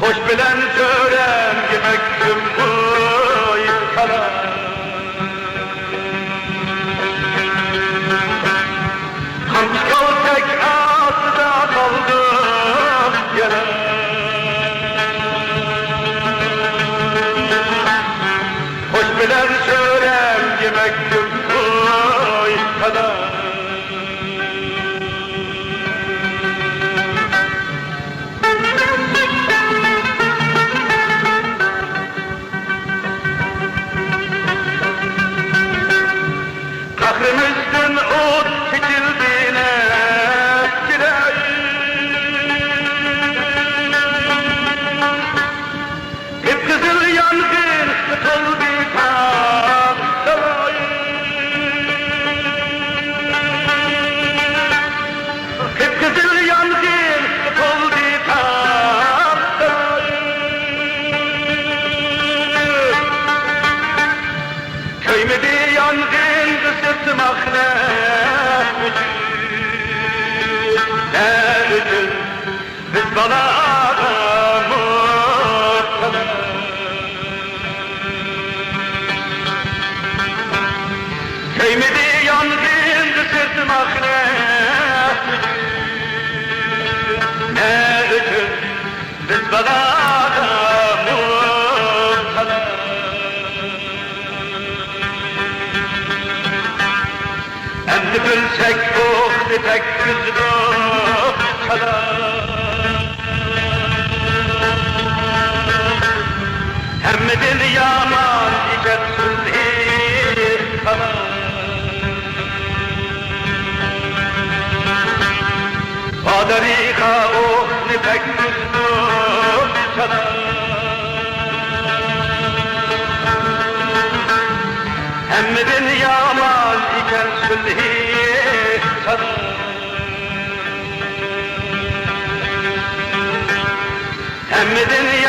Hoş bilen törem yemek bu yıkana. Hamskal tek ağzıda kaldım yine. Hoş bilen törem yemek bu yıkana. Kahrımızdan ot seçildiğine hep kızıl yangın tutuldu tam sarayı. Hep kızıl yangın tutuldu tam sarayı. Köymedi yangın sırtmak ne üçün biz bana muhtemel. Köymedi yangın sırtmak ne üçün biz bana Bilsek bu tek güzlü çalar. Hemmedin yaman icat sülhi kalar. Badarika o tek güzlü çalar. Hemmedin yaman icat sülhi Hemmedin